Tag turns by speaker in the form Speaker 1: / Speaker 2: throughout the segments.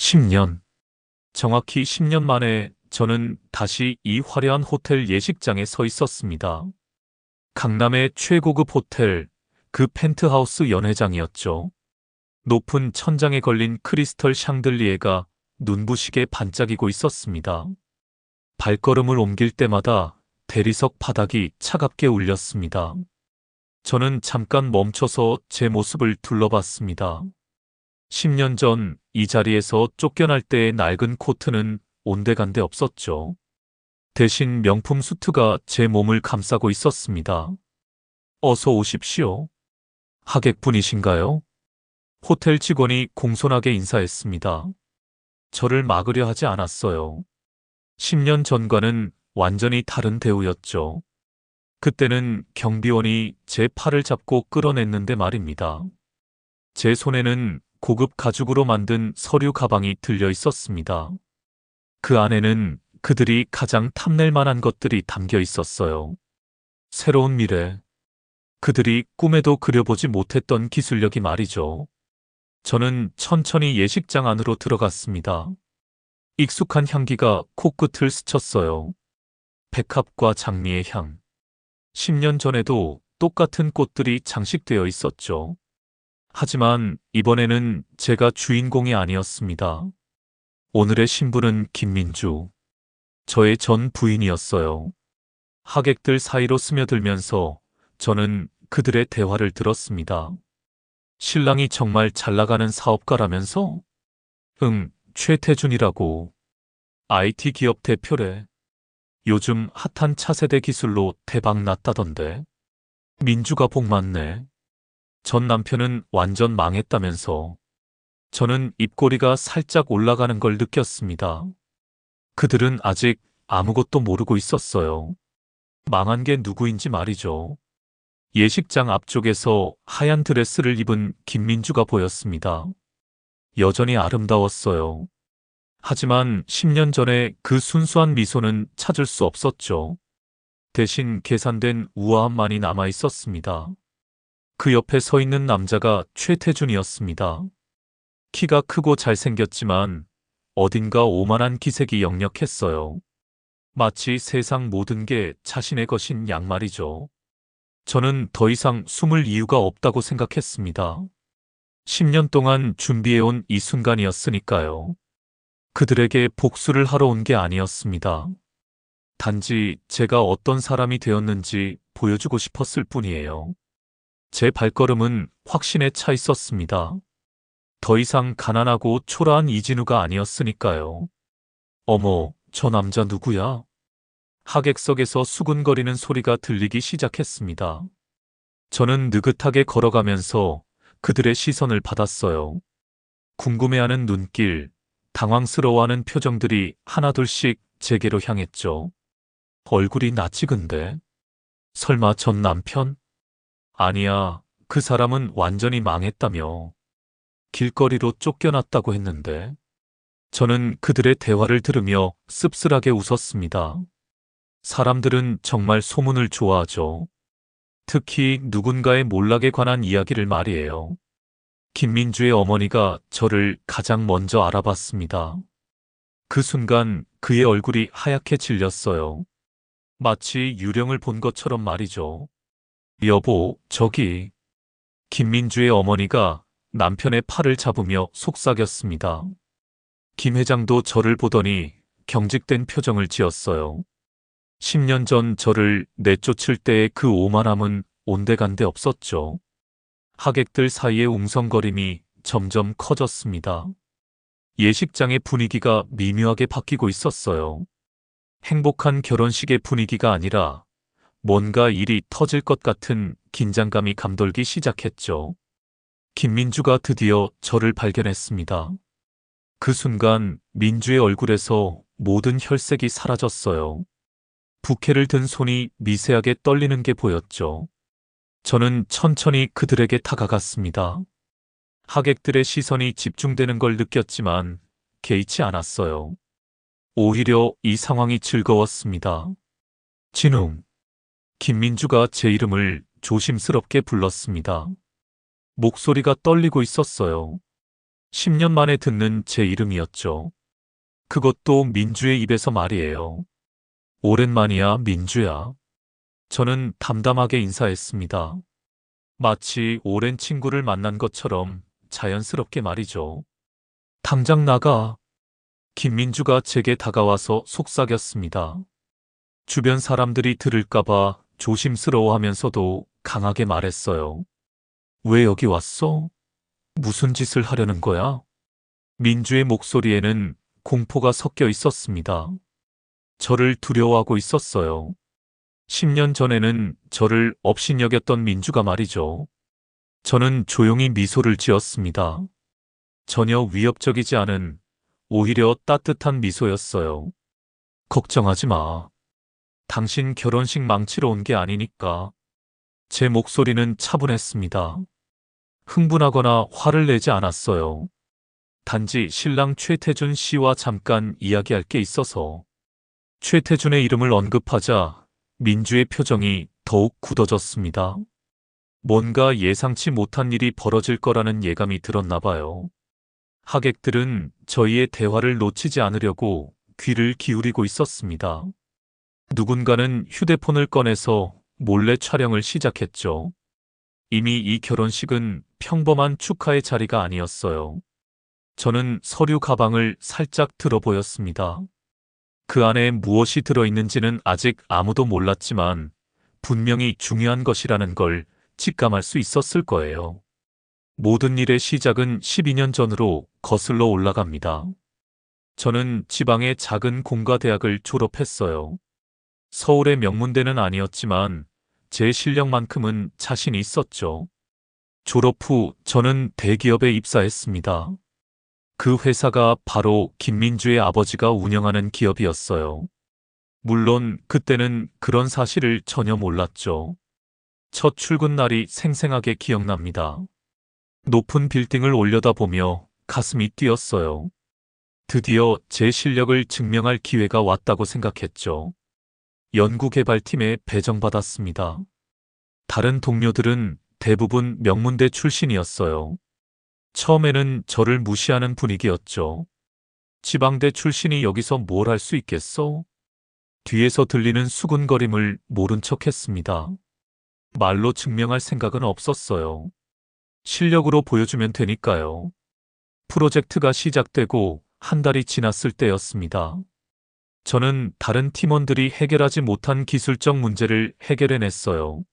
Speaker 1: 10년. 정확히 10년 만에 저는 다시 이 화려한 호텔 예식장에 서 있었습니다. 강남의 최고급 호텔, 그 펜트하우스 연회장이었죠. 높은 천장에 걸린 크리스털 샹들리에가 눈부시게 반짝이고 있었습니다. 발걸음을 옮길 때마다 대리석 바닥이 차갑게 울렸습니다. 저는 잠깐 멈춰서 제 모습을 둘러봤습니다. 10년 전 이 자리에서 쫓겨날 때의 낡은 코트는 온데간데 없었죠. 대신 명품 수트가 제 몸을 감싸고 있었습니다. 어서 오십시오. 하객분이신가요? 호텔 직원이 공손하게 인사했습니다. 저를 막으려 하지 않았어요. 10년 전과는 완전히 다른 대우였죠. 그때는 경비원이 제 팔을 잡고 끌어냈는데 말입니다. 제 손에는 고급 가죽으로 만든 서류 가방이 들려 있었습니다. 그 안에는 그들이 가장 탐낼 만한 것들이 담겨 있었어요. 새로운 미래. 그들이 꿈에도 그려보지 못했던 기술력이 말이죠. 저는 천천히 예식장 안으로 들어갔습니다. 익숙한 향기가 코끝을 스쳤어요. 백합과 장미의 향. 10년 전에도 똑같은 꽃들이 장식되어 있었죠. 하지만 이번에는 제가 주인공이 아니었습니다. 오늘의 신부는 김민주, 저의 전 부인이었어요. 하객들 사이로 스며들면서 저는 그들의 대화를 들었습니다. 신랑이 정말 잘 나가는 사업가라면서? 응, 최태준이라고. IT 기업 대표래. 요즘 핫한 차세대 기술로 대박 났다던데. 민주가 복 많네. 전 남편은 완전 망했다면서. 저는 입꼬리가 살짝 올라가는 걸 느꼈습니다. 그들은 아직 아무것도 모르고 있었어요. 망한 게 누구인지 말이죠. 예식장 앞쪽에서 하얀 드레스를 입은 김민주가 보였습니다. 여전히 아름다웠어요. 하지만 10년 전에 그 순수한 미소는 찾을 수 없었죠. 대신 계산된 우아함만이 남아 있었습니다. 그 옆에 서 있는 남자가 최태준이었습니다. 키가 크고 잘생겼지만 어딘가 오만한 기색이 역력했어요. 마치 세상 모든 게 자신의 것인 양 말이죠. 저는 더 이상 숨을 이유가 없다고 생각했습니다. 10년 동안 준비해온 이 순간이었으니까요. 그들에게 복수를 하러 온 게 아니었습니다. 단지 제가 어떤 사람이 되었는지 보여주고 싶었을 뿐이에요. 제 발걸음은 확신에 차 있었습니다. 더 이상 가난하고 초라한 이진우가 아니었으니까요. 어머, 저 남자 누구야? 하객석에서 수군거리는 소리가 들리기 시작했습니다. 저는 느긋하게 걸어가면서 그들의 시선을 받았어요. 궁금해하는 눈길, 당황스러워하는 표정들이 하나둘씩 제게로 향했죠. 얼굴이 낯익은데? 설마 전 남편? 아니야, 그 사람은 완전히 망했다며. 길거리로 쫓겨났다고 했는데. 저는 그들의 대화를 들으며 씁쓸하게 웃었습니다. 사람들은 정말 소문을 좋아하죠. 특히 누군가의 몰락에 관한 이야기를 말이에요. 김민주의 어머니가 저를 가장 먼저 알아봤습니다. 그 순간 그의 얼굴이 하얗게 질렸어요. 마치 유령을 본 것처럼 말이죠. 여보, 저기. 김민주의 어머니가 남편의 팔을 잡으며 속삭였습니다. 김 회장도 저를 보더니 경직된 표정을 지었어요. 10년 전 저를 내쫓을 때의 그 오만함은 온데간데 없었죠. 하객들 사이의 웅성거림이 점점 커졌습니다. 예식장의 분위기가 미묘하게 바뀌고 있었어요. 행복한 결혼식의 분위기가 아니라 뭔가 일이 터질 것 같은 긴장감이 감돌기 시작했죠. 김민주가 드디어 저를 발견했습니다. 그 순간 민주의 얼굴에서 모든 혈색이 사라졌어요. 부케를 든 손이 미세하게 떨리는 게 보였죠. 저는 천천히 그들에게 다가갔습니다. 하객들의 시선이 집중되는 걸 느꼈지만 개의치 않았어요. 오히려 이 상황이 즐거웠습니다. 진웅. 김민주가 제 이름을 조심스럽게 불렀습니다. 목소리가 떨리고 있었어요. 10년 만에 듣는 제 이름이었죠. 그것도 민주의 입에서 말이에요. 오랜만이야, 민주야. 저는 담담하게 인사했습니다. 마치 오랜 친구를 만난 것처럼 자연스럽게 말이죠. 당장 나가. 김민주가 제게 다가와서 속삭였습니다. 주변 사람들이 들을까봐 조심스러워하면서도 강하게 말했어요. 왜 여기 왔어? 무슨 짓을 하려는 거야? 민주의 목소리에는 공포가 섞여 있었습니다. 저를 두려워하고 있었어요. 10년 전에는 저를 업신여겼던 민주가 말이죠. 저는 조용히 미소를 지었습니다. 전혀 위협적이지 않은, 오히려 따뜻한 미소였어요. 걱정하지 마. 당신 결혼식 망치러 온 게 아니니까. 제 목소리는 차분했습니다. 흥분하거나 화를 내지 않았어요. 단지 신랑 최태준 씨와 잠깐 이야기할 게 있어서. 최태준의 이름을 언급하자 민주의 표정이 더욱 굳어졌습니다. 뭔가 예상치 못한 일이 벌어질 거라는 예감이 들었나 봐요. 하객들은 저희의 대화를 놓치지 않으려고 귀를 기울이고 있었습니다. 누군가는 휴대폰을 꺼내서 몰래 촬영을 시작했죠. 이미 이 결혼식은 평범한 축하의 자리가 아니었어요. 저는 서류 가방을 살짝 들어 보였습니다. 그 안에 무엇이 들어있는지는 아직 아무도 몰랐지만 분명히 중요한 것이라는 걸 직감할 수 있었을 거예요. 모든 일의 시작은 12년 전으로 거슬러 올라갑니다. 저는 지방의 작은 공과대학을 졸업했어요. 서울의 명문대는 아니었지만 제 실력만큼은 자신이 있었죠. 졸업 후 저는 대기업에 입사했습니다. 그 회사가 바로 김민주의 아버지가 운영하는 기업이었어요. 물론 그때는 그런 사실을 전혀 몰랐죠. 첫 출근 날이 생생하게 기억납니다. 높은 빌딩을 올려다보며 가슴이 뛰었어요. 드디어 제 실력을 증명할 기회가 왔다고 생각했죠. 연구개발팀에 배정받았습니다. 다른 동료들은 대부분 명문대 출신이었어요. 처음에는 저를 무시하는 분위기였죠. 지방대 출신이 여기서 뭘 할 수 있겠어? 뒤에서 들리는 수군거림을 모른 척했습니다. 말로 증명할 생각은 없었어요. 실력으로 보여주면 되니까요. 프로젝트가 시작되고 한 달이 지났을 때였습니다. 저는 다른 팀원들이 해결하지 못한 기술적 문제를 해결해냈어요.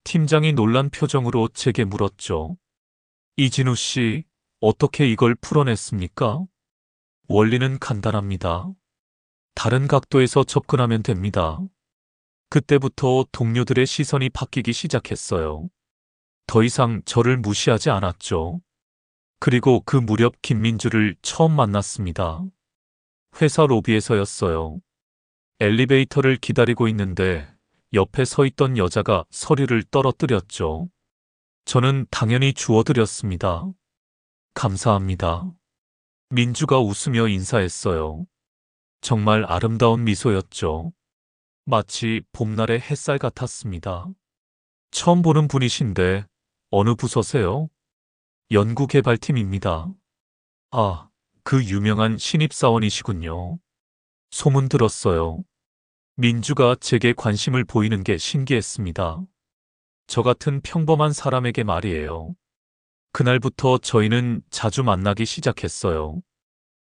Speaker 1: 팀장이 놀란 표정으로 제게 물었죠. 이진우 씨, 어떻게 이걸 풀어냈습니까? 원리는 간단합니다. 다른 각도에서 접근하면 됩니다. 그때부터 동료들의 시선이 바뀌기 시작했어요. 더 이상 저를 무시하지 않았죠. 그리고 그 무렵 김민주를 처음 만났습니다. 회사 로비에서였어요. 엘리베이터를 기다리고 있는데 옆에 서 있던 여자가 서류를 떨어뜨렸죠. 저는 당연히 주워드렸습니다. 감사합니다. 민주가 웃으며 인사했어요. 정말 아름다운 미소였죠. 마치 봄날의 햇살 같았습니다. 처음 보는 분이신데 어느 부서세요? 연구개발팀입니다. 아, 그 유명한 신입사원이시군요. 소문 들었어요. 민주가 제게 관심을 보이는 게 신기했습니다. 저 같은 평범한 사람에게 말이에요. 그날부터 저희는 자주 만나기 시작했어요.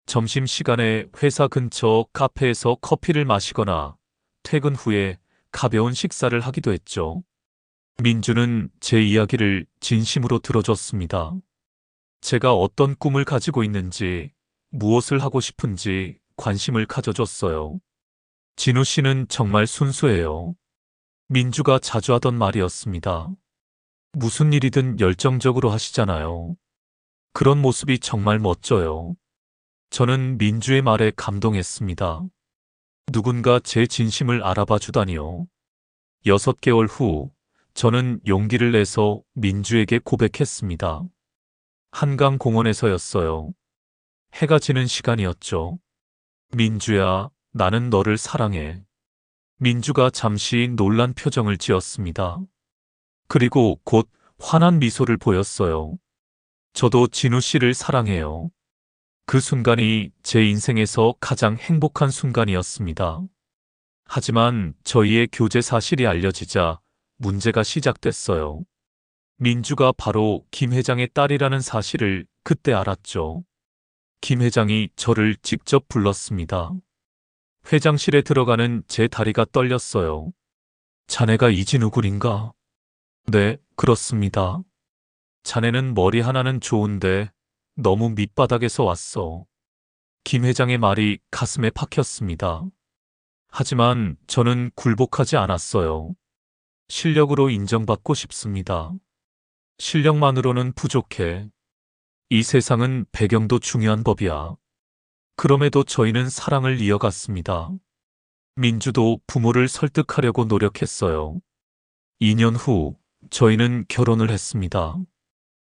Speaker 1: 점심시간에 회사 근처 카페에서 커피를 마시거나 퇴근 후에 가벼운 식사를 하기도 했죠. 민주는 제 이야기를 진심으로 들어줬습니다. 제가 어떤 꿈을 가지고 있는지, 무엇을 하고 싶은지 관심을 가져줬어요. 진우 씨는 정말 순수해요. 민주가 자주 하던 말이었습니다. 무슨 일이든 열정적으로 하시잖아요. 그런 모습이 정말 멋져요. 저는 민주의 말에 감동했습니다. 누군가 제 진심을 알아봐 주다니요. 6개월 후, 저는 용기를 내서 민주에게 고백했습니다. 한강 공원에서였어요. 해가 지는 시간이었죠. 민주야, 나는 너를 사랑해. 민주가 잠시 놀란 표정을 지었습니다. 그리고 곧 환한 미소를 보였어요. 저도 진우 씨를 사랑해요. 그 순간이 제 인생에서 가장 행복한 순간이었습니다. 하지만 저희의 교제 사실이 알려지자 문제가 시작됐어요. 민주가 바로 김 회장의 딸이라는 사실을 그때 알았죠. 김 회장이 저를 직접 불렀습니다. 회장실에 들어가는 제 다리가 떨렸어요. 자네가 이진우 군인가? 네, 그렇습니다. 자네는 머리 하나는 좋은데 너무 밑바닥에서 왔어. 김 회장의 말이 가슴에 박혔습니다. 하지만 저는 굴복하지 않았어요. 실력으로 인정받고 싶습니다. 실력만으로는 부족해. 이 세상은 배경도 중요한 법이야. 그럼에도 저희는 사랑을 이어갔습니다. 민주도 부모를 설득하려고 노력했어요. 2년 후 저희는 결혼을 했습니다.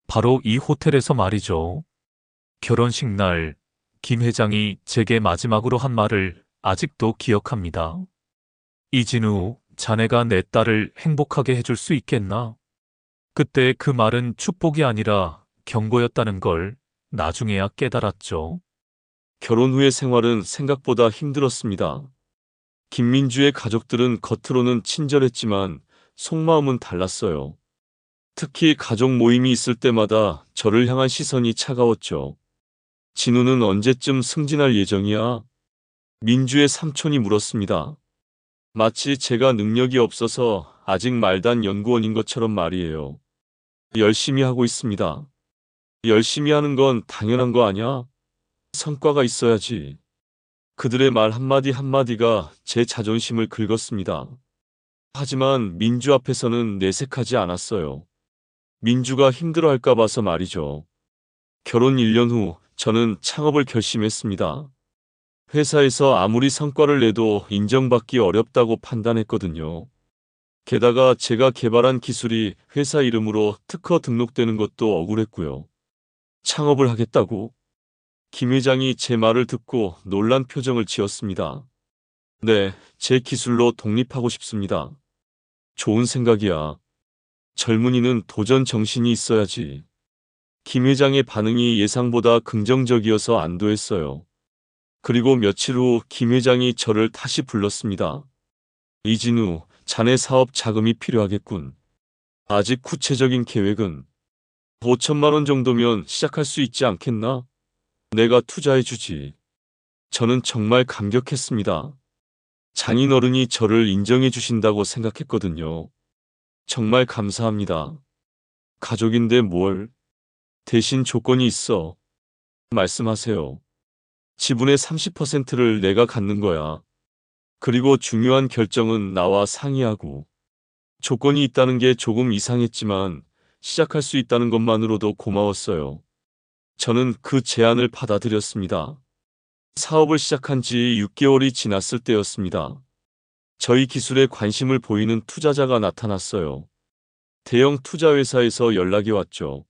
Speaker 1: 바로 이 호텔에서 말이죠. 결혼식 날 김 회장이 제게 마지막으로 한 말을 아직도 기억합니다. 이진우, 자네가 내 딸을 행복하게 해줄 수 있겠나? 그때 그 말은 축복이 아니라 경고였다는 걸 나중에야 깨달았죠.
Speaker 2: 결혼 후의 생활은 생각보다 힘들었습니다. 김민주의 가족들은 겉으로는 친절했지만 속마음은 달랐어요. 특히 가족 모임이 있을 때마다 저를 향한 시선이 차가웠죠. 진우는 언제쯤 승진할 예정이야? 민주의 삼촌이 물었습니다. 마치 제가 능력이 없어서 아직 말단 연구원인 것처럼 말이에요. 열심히 하고 있습니다. 열심히 하는 건 당연한 거 아냐? 성과가 있어야지. 그들의 말 한마디 한마디가 제 자존심을 긁었습니다. 하지만 민주 앞에서는 내색하지 않았어요. 민주가 힘들어할까 봐서 말이죠. 결혼 1년 후 저는 창업을 결심했습니다. 회사에서 아무리 성과를 내도 인정받기 어렵다고 판단했거든요. 게다가 제가 개발한 기술이 회사 이름으로 특허 등록되는 것도 억울했고요. 창업을 하겠다고? 김 회장이 제 말을 듣고 놀란 표정을 지었습니다. 네, 제 기술로 독립하고 싶습니다. 좋은 생각이야. 젊은이는 도전 정신이 있어야지. 김 회장의 반응이 예상보다 긍정적이어서 안도했어요. 그리고 며칠 후 김 회장이 저를 다시 불렀습니다. 이진우, 자네 사업 자금이 필요하겠군. 아직 구체적인 계획은 5천만 원 정도면 시작할 수 있지 않겠나? 내가 투자해주지. 저는 정말 감격했습니다. 장인어른이 저를 인정해 주신다고 생각했거든요. 정말 감사합니다. 가족인데 뭘? 대신 조건이 있어. 말씀하세요. 지분의 30%를 내가 갖는 거야. 그리고 중요한 결정은 나와 상의하고. 조건이 있다는 게 조금 이상했지만 시작할 수 있다는 것만으로도 고마웠어요. 저는 그 제안을 받아들였습니다. 사업을 시작한 지 6개월이 지났을 때였습니다. 저희 기술에 관심을 보이는 투자자가 나타났어요. 대형 투자회사에서 연락이 왔죠.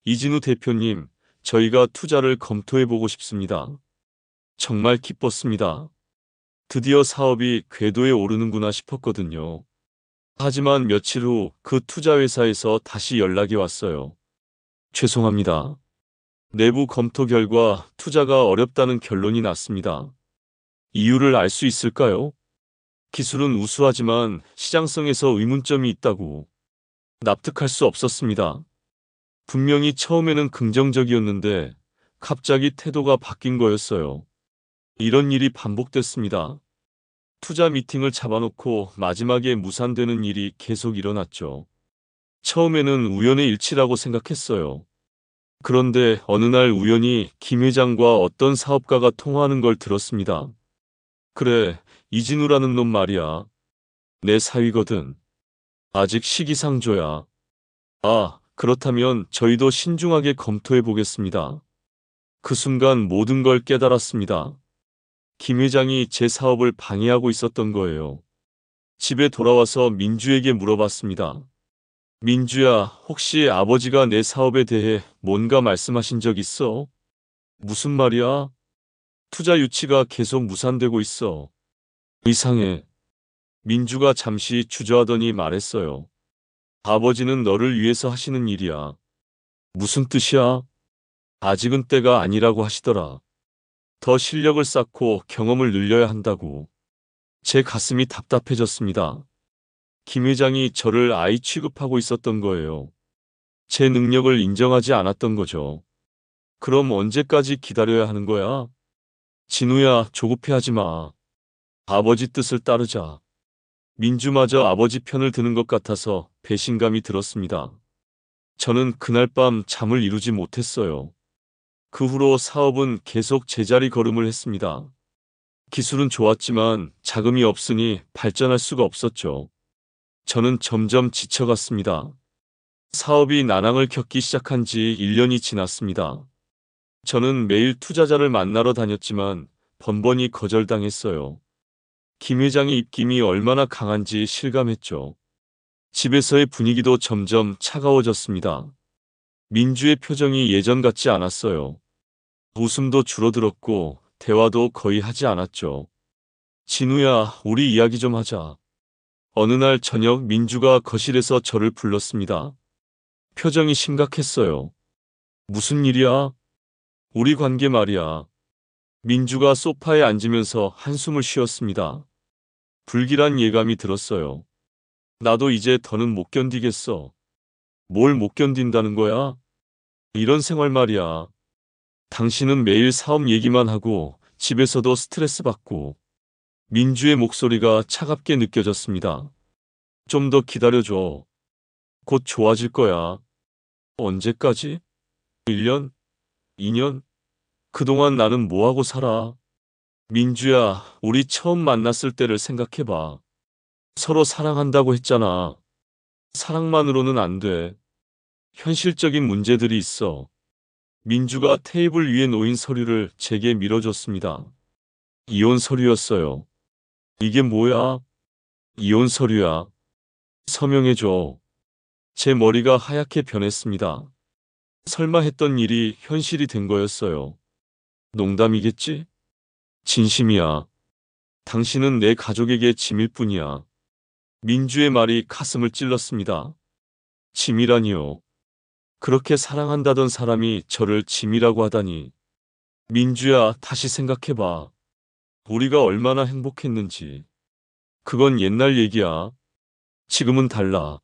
Speaker 2: 이진우 대표님, 저희가 투자를 검토해보고 싶습니다. 정말 기뻤습니다. 드디어 사업이 궤도에 오르는구나 싶었거든요. 하지만 며칠 후 그 투자회사에서 다시 연락이 왔어요. 죄송합니다. 내부 검토 결과 투자가 어렵다는 결론이 났습니다. 이유를 알 수 있을까요? 기술은 우수하지만 시장성에서 의문점이 있다고. 납득할 수 없었습니다. 분명히 처음에는 긍정적이었는데 갑자기 태도가 바뀐 거였어요. 이런 일이 반복됐습니다. 투자 미팅을 잡아놓고 마지막에 무산되는 일이 계속 일어났죠. 처음에는 우연의 일치라고 생각했어요. 그런데 어느 날 우연히 김 회장과 어떤 사업가가 통화하는 걸 들었습니다. 그래, 이진우라는 놈 말이야. 내 사위거든. 아직 시기상조야. 아, 그렇다면 저희도 신중하게 검토해 보겠습니다. 그 순간 모든 걸 깨달았습니다. 김 회장이 제 사업을 방해하고 있었던 거예요. 집에 돌아와서 민주에게 물어봤습니다. 민주야, 혹시 아버지가 내 사업에 대해 뭔가 말씀하신 적 있어? 무슨 말이야? 투자 유치가 계속 무산되고 있어. 이상해. 민주가 잠시 주저하더니 말했어요. 아버지는 너를 위해서 하시는 일이야. 무슨 뜻이야? 아직은 때가 아니라고 하시더라. 더 실력을 쌓고 경험을 늘려야 한다고. 제 가슴이 답답해졌습니다. 김 회장이 저를 아이 취급하고 있었던 거예요. 제 능력을 인정하지 않았던 거죠. 그럼 언제까지 기다려야 하는 거야? 진우야, 조급해하지 마. 아버지 뜻을 따르자. 민주마저 아버지 편을 드는 것 같아서 배신감이 들었습니다. 저는 그날 밤 잠을 이루지 못했어요. 그 후로 사업은 계속 제자리 걸음을 했습니다. 기술은 좋았지만 자금이 없으니 발전할 수가 없었죠. 저는 점점 지쳐갔습니다. 사업이 난항을 겪기 시작한 지 1년이 지났습니다. 저는 매일 투자자를 만나러 다녔지만 번번이 거절당했어요. 김 회장의 입김이 얼마나 강한지 실감했죠. 집에서의 분위기도 점점 차가워졌습니다. 민주의 표정이 예전 같지 않았어요. 웃음도 줄어들었고 대화도 거의 하지 않았죠. 진우야, 우리 이야기 좀 하자. 어느 날 저녁 민주가 거실에서 저를 불렀습니다. 표정이 심각했어요. 무슨 일이야? 우리 관계 말이야. 민주가 소파에 앉으면서 한숨을 쉬었습니다. 불길한 예감이 들었어요. 나도 이제 더는 못 견디겠어. 뭘 못 견딘다는 거야? 이런 생활 말이야. 당신은 매일 사업 얘기만 하고 집에서도 스트레스 받고. 민주의 목소리가 차갑게 느껴졌습니다. 좀 더 기다려줘. 곧 좋아질 거야. 언제까지? 1년? 2년? 그동안 나는 뭐하고 살아? 민주야, 우리 처음 만났을 때를 생각해봐. 서로 사랑한다고 했잖아. 사랑만으로는 안 돼. 현실적인 문제들이 있어. 민주가 테이블 위에 놓인 서류를 제게 밀어줬습니다. 이혼 서류였어요. 이게 뭐야? 이혼 서류야. 서명해줘. 제 머리가 하얗게 변했습니다. 설마 했던 일이 현실이 된 거였어요. 농담이겠지? 진심이야. 당신은 내 가족에게 짐일 뿐이야. 민주의 말이 가슴을 찔렀습니다. 짐이라니요. 그렇게 사랑한다던 사람이 저를 짐이라고 하다니. 민주야, 다시 생각해봐. 우리가 얼마나 행복했는지. 그건 옛날 얘기야. 지금은 달라.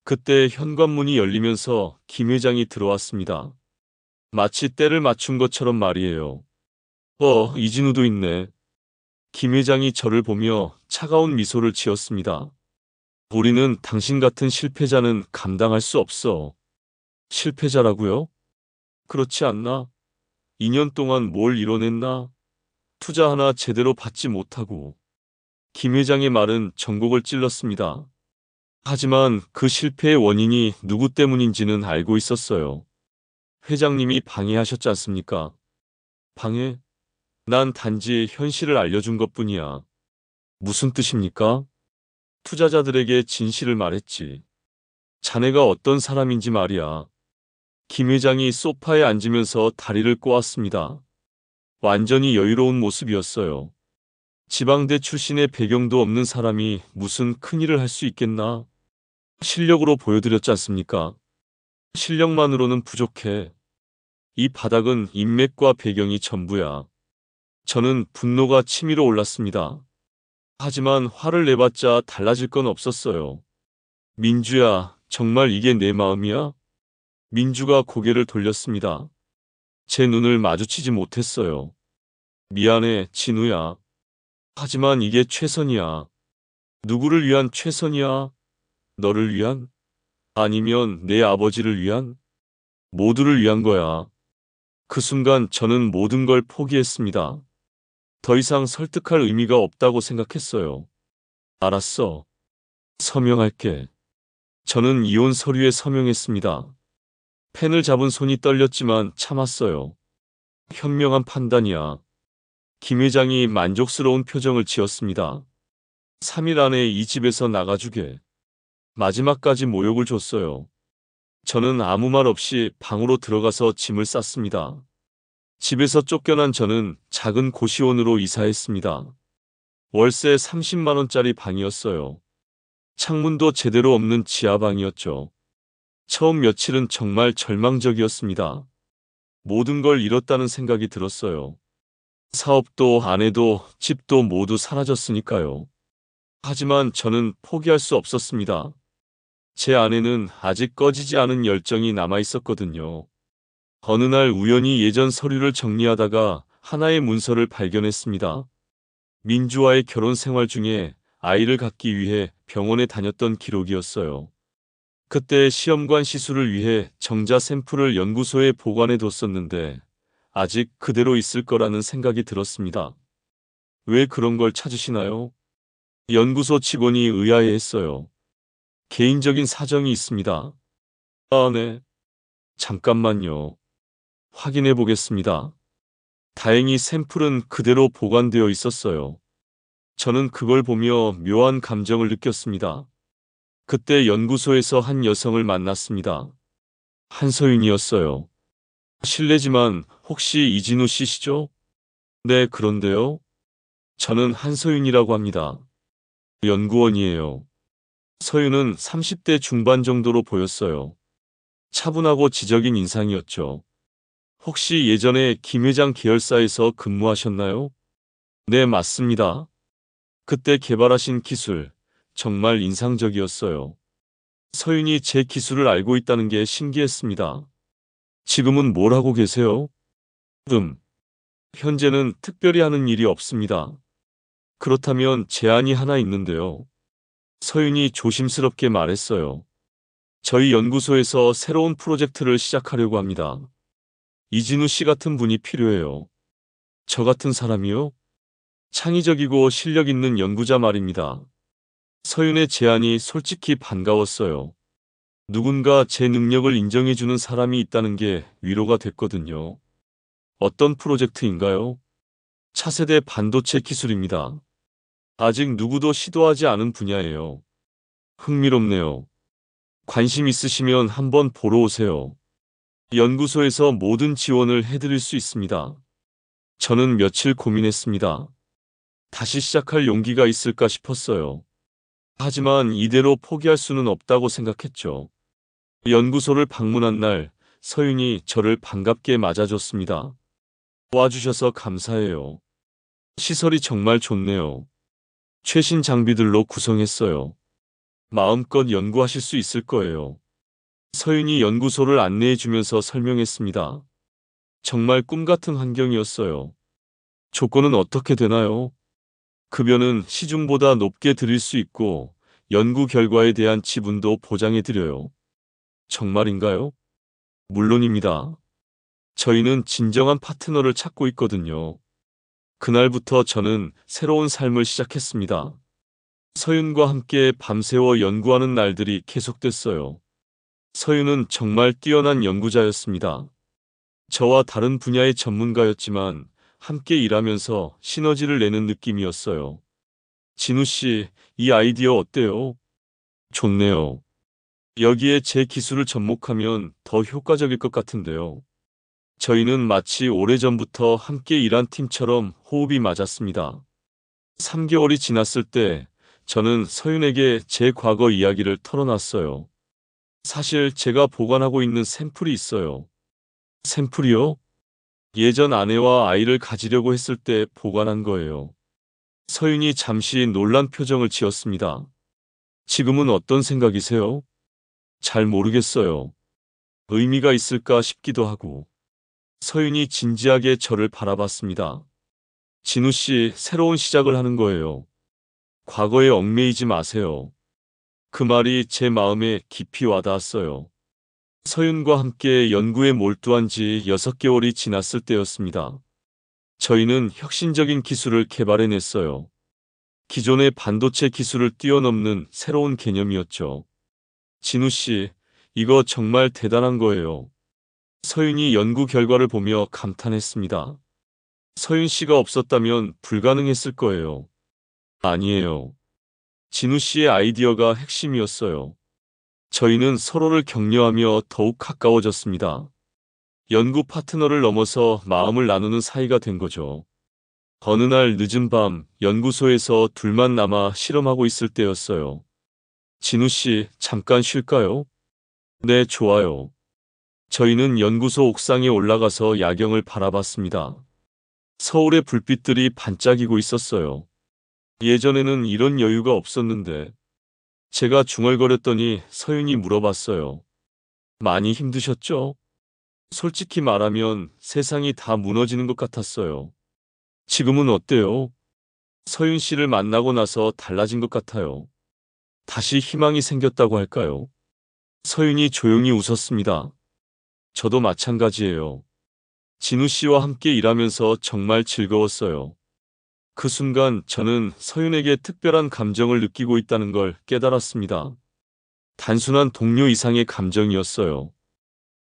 Speaker 2: 그때 현관문이 열리면서 김 회장이 들어왔습니다. 마치 때를 맞춘 것처럼 말이에요. 이진우도 있네. 김 회장이 저를 보며 차가운 미소를 지었습니다. 우리는 당신 같은 실패자는 감당할 수 없어. 실패자라고요? 그렇지 않나? 2년 동안 뭘 이뤄냈나? 투자 하나 제대로 받지 못하고. 김 회장의 말은 전곡을 찔렀습니다. 하지만 그 실패의 원인이 누구 때문인지는 알고 있었어요. 회장님이 방해하셨지 않습니까? 방해? 난 단지 현실을 알려준 것뿐이야. 무슨 뜻입니까? 투자자들에게 진실을 말했지. 자네가 어떤 사람인지 말이야. 김 회장이 소파에 앉으면서 다리를 꼬았습니다. 완전히 여유로운 모습이었어요. 지방대 출신의 배경도 없는 사람이 무슨 큰일을 할 수 있겠나? 실력으로 보여드렸지 않습니까? 실력만으로는 부족해. 이 바닥은 인맥과 배경이 전부야. 저는 분노가 치밀어 올랐습니다. 하지만 화를 내봤자 달라질 건 없었어요. 민주야, 정말 이게 내 마음이야? 민주가 고개를 돌렸습니다. 제 눈을 마주치지 못했어요. 미안해, 진우야. 하지만 이게 최선이야. 누구를 위한 최선이야? 너를 위한? 아니면 내 아버지를 위한? 모두를 위한 거야. 그 순간 저는 모든 걸 포기했습니다. 더 이상 설득할 의미가 없다고 생각했어요. 알았어. 서명할게. 저는 이혼 서류에 서명했습니다. 펜을 잡은 손이 떨렸지만 참았어요. 현명한 판단이야. 김 회장이 만족스러운 표정을 지었습니다. 3일 안에 이 집에서 나가주게. 마지막까지 모욕을 줬어요. 저는 아무 말 없이 방으로 들어가서 짐을 쌌습니다. 집에서 쫓겨난 저는 작은 고시원으로 이사했습니다. 월세 30만 원짜리 방이었어요. 창문도 제대로 없는 지하방이었죠. 처음 며칠은 정말 절망적이었습니다. 모든 걸 잃었다는 생각이 들었어요. 사업도 아내도 집도 모두 사라졌으니까요. 하지만 저는 포기할 수 없었습니다. 제 안에는 아직 꺼지지 않은 열정이 남아 있었거든요. 어느 날 우연히 예전 서류를 정리하다가 하나의 문서를 발견했습니다. 민주와의 결혼 생활 중에 아이를 갖기 위해 병원에 다녔던 기록이었어요. 그때 시험관 시술을 위해 정자 샘플을 연구소에 보관해 뒀었는데 아직 그대로 있을 거라는 생각이 들었습니다. 왜 그런 걸 찾으시나요? 연구소 직원이 의아해했어요. 개인적인 사정이 있습니다. 아, 네. 잠깐만요. 확인해 보겠습니다. 다행히 샘플은 그대로 보관되어 있었어요. 저는 그걸 보며 묘한 감정을 느꼈습니다. 그때 연구소에서 한 여성을 만났습니다. 한서윤이었어요. 실례지만 혹시 이진우 씨시죠? 네, 그런데요. 저는 한서윤이라고 합니다. 연구원이에요. 서윤은 30대 중반 정도로 보였어요. 차분하고 지적인 인상이었죠. 혹시 예전에 김 회장 계열사에서 근무하셨나요? 네, 맞습니다. 그때 개발하신 기술, 정말 인상적이었어요. 서윤이 제 기술을 알고 있다는 게 신기했습니다. 지금은 뭘 하고 계세요? 현재는 특별히 하는 일이 없습니다. 그렇다면 제안이 하나 있는데요. 서윤이 조심스럽게 말했어요. 저희 연구소에서 새로운 프로젝트를 시작하려고 합니다. 이진우 씨 같은 분이 필요해요. 저 같은 사람이요? 창의적이고 실력 있는 연구자 말입니다. 서윤의 제안이 솔직히 반가웠어요. 누군가 제 능력을 인정해주는 사람이 있다는 게 위로가 됐거든요. 어떤 프로젝트인가요? 차세대 반도체 기술입니다. 아직 누구도 시도하지 않은 분야예요. 흥미롭네요. 관심 있으시면 한번 보러 오세요. 연구소에서 모든 지원을 해드릴 수 있습니다. 저는 며칠 고민했습니다. 다시 시작할 용기가 있을까 싶었어요. 하지만 이대로 포기할 수는 없다고 생각했죠. 연구소를 방문한 날, 서윤이 저를 반갑게 맞아줬습니다. 와주셔서 감사해요. 시설이 정말 좋네요. 최신 장비들로 구성했어요. 마음껏 연구하실 수 있을 거예요. 서윤이 연구소를 안내해주면서 설명했습니다. 정말 꿈 같은 환경이었어요. 조건은 어떻게 되나요? 급여는 시중보다 높게 드릴 수 있고 연구 결과에 대한 지분도 보장해드려요. 정말인가요? 물론입니다. 저희는 진정한 파트너를 찾고 있거든요. 그날부터 저는 새로운 삶을 시작했습니다. 서윤과 함께 밤새워 연구하는 날들이 계속됐어요. 서윤은 정말 뛰어난 연구자였습니다. 저와 다른 분야의 전문가였지만 함께 일하면서 시너지를 내는 느낌이었어요. 진우 씨, 이 아이디어 어때요? 좋네요. 여기에 제 기술을 접목하면 더 효과적일 것 같은데요. 저희는 마치 오래전부터 함께 일한 팀처럼 호흡이 맞았습니다. 3개월이 지났을 때 저는 서윤에게 제 과거 이야기를 털어놨어요. 사실 제가 보관하고 있는 샘플이 있어요. 샘플이요? 예전 아내와 아이를 가지려고 했을 때 보관한 거예요. 서윤이 잠시 놀란 표정을 지었습니다. 지금은 어떤 생각이세요? 잘 모르겠어요. 의미가 있을까 싶기도 하고. 서윤이 진지하게 저를 바라봤습니다. 진우 씨, 새로운 시작을 하는 거예요. 과거에 얽매이지 마세요. 그 말이 제 마음에 깊이 와닿았어요. 서윤과 함께 연구에 몰두한 지 6개월이 지났을 때였습니다. 저희는 혁신적인 기술을 개발해냈어요. 기존의 반도체 기술을 뛰어넘는 새로운 개념이었죠. 진우 씨, 이거 정말 대단한 거예요. 서윤이 연구 결과를 보며 감탄했습니다. 서윤 씨가 없었다면 불가능했을 거예요. 아니에요. 진우 씨의 아이디어가 핵심이었어요. 저희는 서로를 격려하며 더욱 가까워졌습니다. 연구 파트너를 넘어서 마음을 나누는 사이가 된 거죠. 어느 날 늦은 밤 연구소에서 둘만 남아 실험하고 있을 때였어요. 진우 씨, 잠깐 쉴까요? 네, 좋아요. 저희는 연구소 옥상에 올라가서 야경을 바라봤습니다. 서울의 불빛들이 반짝이고 있었어요. 예전에는 이런 여유가 없었는데 제가 중얼거렸더니 서윤이 물어봤어요. 많이 힘드셨죠? 솔직히 말하면 세상이 다 무너지는 것 같았어요. 지금은 어때요? 서윤 씨를 만나고 나서 달라진 것 같아요. 다시 희망이 생겼다고 할까요? 서윤이 조용히 웃었습니다. 저도 마찬가지예요. 진우 씨와 함께 일하면서 정말 즐거웠어요. 그 순간 저는 서윤에게 특별한 감정을 느끼고 있다는 걸 깨달았습니다. 단순한 동료 이상의 감정이었어요.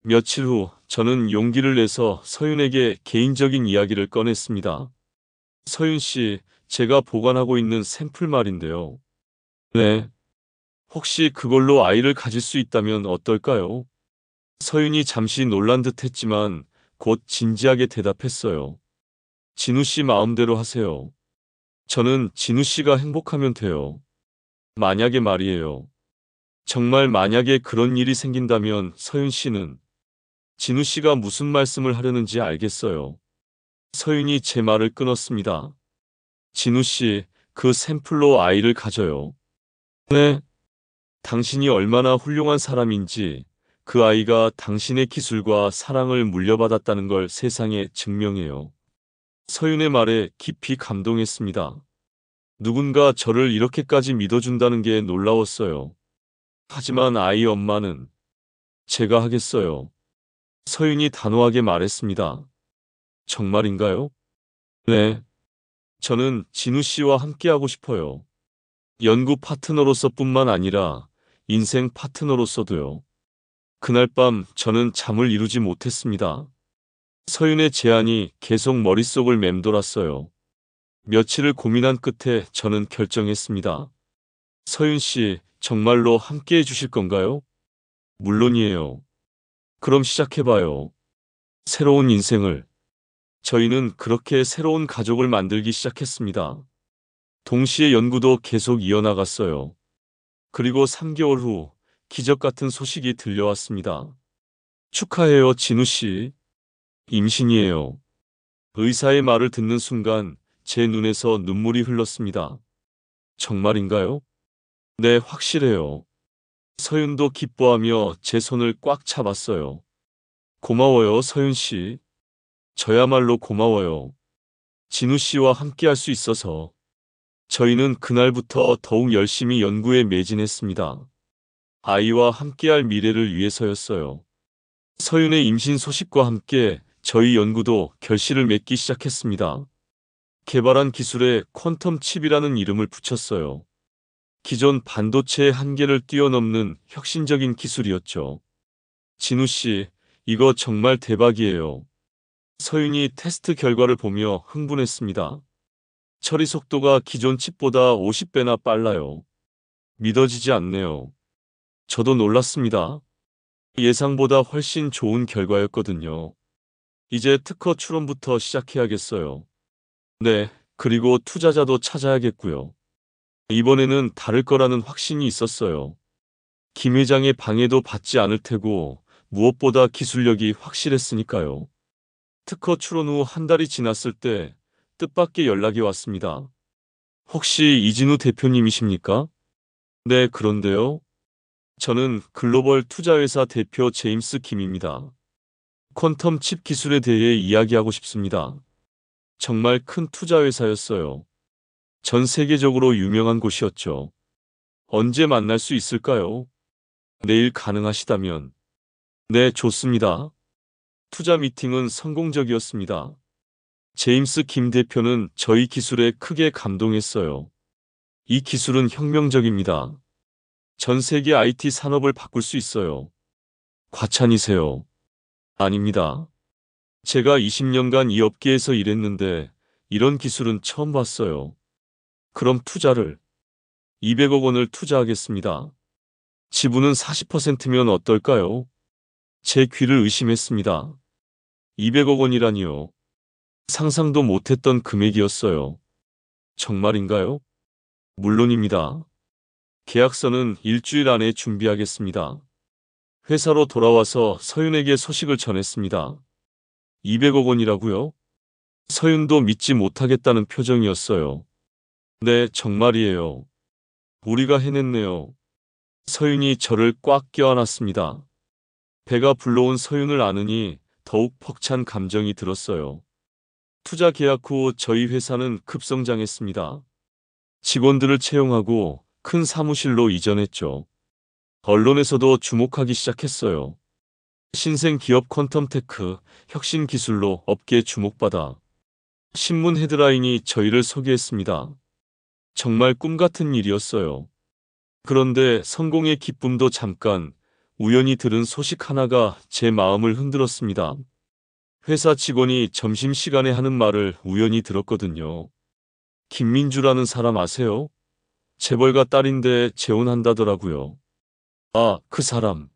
Speaker 2: 며칠 후 저는 용기를 내서 서윤에게 개인적인 이야기를 꺼냈습니다. 서윤 씨, 제가 보관하고 있는 샘플 말인데요. 네. 혹시 그걸로 아이를 가질 수 있다면 어떨까요? 서윤이 잠시 놀란 듯 했지만 곧 진지하게 대답했어요. 진우 씨 마음대로 하세요. 저는 진우 씨가 행복하면 돼요. 만약에 말이에요. 정말 만약에 그런 일이 생긴다면 서윤 씨는 진우 씨가 무슨 말씀을 하려는지 알겠어요. 서윤이 제 말을 끊었습니다. 진우 씨, 그 샘플로 아이를 가져요. 네. 당신이 얼마나 훌륭한 사람인지 그 아이가 당신의 기술과 사랑을 물려받았다는 걸 세상에 증명해요. 서윤의 말에 깊이 감동했습니다. 누군가 저를 이렇게까지 믿어준다는 게 놀라웠어요. 하지만 아이 엄마는 제가 하겠어요. 서윤이 단호하게 말했습니다. 정말인가요? 네. 저는 진우 씨와 함께하고 싶어요. 연구 파트너로서뿐만 아니라 인생 파트너로서도요. 그날 밤 저는 잠을 이루지 못했습니다. 서윤의 제안이 계속 머릿속을 맴돌았어요. 며칠을 고민한 끝에 저는 결정했습니다. 서윤 씨, 정말로 함께 해주실 건가요? 물론이에요. 그럼 시작해봐요. 새로운 인생을. 저희는 그렇게 새로운 가족을 만들기 시작했습니다. 동시에 연구도 계속 이어나갔어요. 그리고 3개월 후 기적 같은 소식이 들려왔습니다. 축하해요, 진우 씨. 임신이에요. 의사의 말을 듣는 순간 제 눈에서 눈물이 흘렀습니다. 정말인가요? 네, 확실해요. 서윤도 기뻐하며 제 손을 꽉 잡았어요. 고마워요, 서윤 씨. 저야말로 고마워요. 진우 씨와 함께 할 수 있어서. 저희는 그날부터 더욱 열심히 연구에 매진했습니다. 아이와 함께할 미래를 위해서였어요. 서윤의 임신 소식과 함께 저희 연구도 결실을 맺기 시작했습니다. 개발한 기술에 퀀텀 칩이라는 이름을 붙였어요. 기존 반도체의 한계를 뛰어넘는 혁신적인 기술이었죠. 진우 씨, 이거 정말 대박이에요. 서윤이 테스트 결과를 보며 흥분했습니다. 처리 속도가 기존 칩보다 50배나 빨라요. 믿어지지 않네요. 저도 놀랐습니다. 예상보다 훨씬 좋은 결과였거든요. 이제 특허 출원부터 시작해야겠어요. 네, 그리고 투자자도 찾아야겠고요. 이번에는 다를 거라는 확신이 있었어요. 김 회장의 방해도 받지 않을 테고 무엇보다 기술력이 확실했으니까요. 특허 출원 후 한 달이 지났을 때 뜻밖의 연락이 왔습니다. 혹시 이진우 대표님이십니까? 네, 그런데요. 저는 글로벌 투자회사 대표 제임스 김입니다. 퀀텀 칩 기술에 대해 이야기하고 싶습니다. 정말 큰 투자회사였어요. 전 세계적으로 유명한 곳이었죠. 언제 만날 수 있을까요? 내일 가능하시다면. 네, 좋습니다. 투자 미팅은 성공적이었습니다. 제임스 김 대표는 저희 기술에 크게 감동했어요. 이 기술은 혁명적입니다. 전 세계 IT 산업을 바꿀 수 있어요. 과찬이세요. 아닙니다. 제가 20년간 이 업계에서 일했는데 이런 기술은 처음 봤어요. 그럼 투자를 200억 원을 투자하겠습니다. 지분은 40%면 어떨까요? 제 귀를 의심했습니다. 200억 원이라니요. 상상도 못했던 금액이었어요. 정말인가요? 물론입니다. 계약서는 일주일 안에 준비하겠습니다. 회사로 돌아와서 서윤에게 소식을 전했습니다. 200억 원이라고요? 서윤도 믿지 못하겠다는 표정이었어요. 네, 정말이에요. 우리가 해냈네요. 서윤이 저를 꽉 껴안았습니다. 배가 불러온 서윤을 아느니 더욱 벅찬 감정이 들었어요. 투자 계약 후 저희 회사는 급성장했습니다. 직원들을 채용하고 큰 사무실로 이전했죠. 언론에서도 주목하기 시작했어요. 신생 기업 퀀텀테크, 혁신 기술로 업계 주목받아. 신문 헤드라인이 저희를 소개했습니다. 정말 꿈 같은 일이었어요. 그런데 성공의 기쁨도 잠깐, 우연히 들은 소식 하나가 제 마음을 흔들었습니다. 회사 직원이 점심시간에 하는 말을 우연히 들었거든요. 김민주라는 사람 아세요? 재벌가 딸인데 재혼한다더라고요. 아, 그 사람.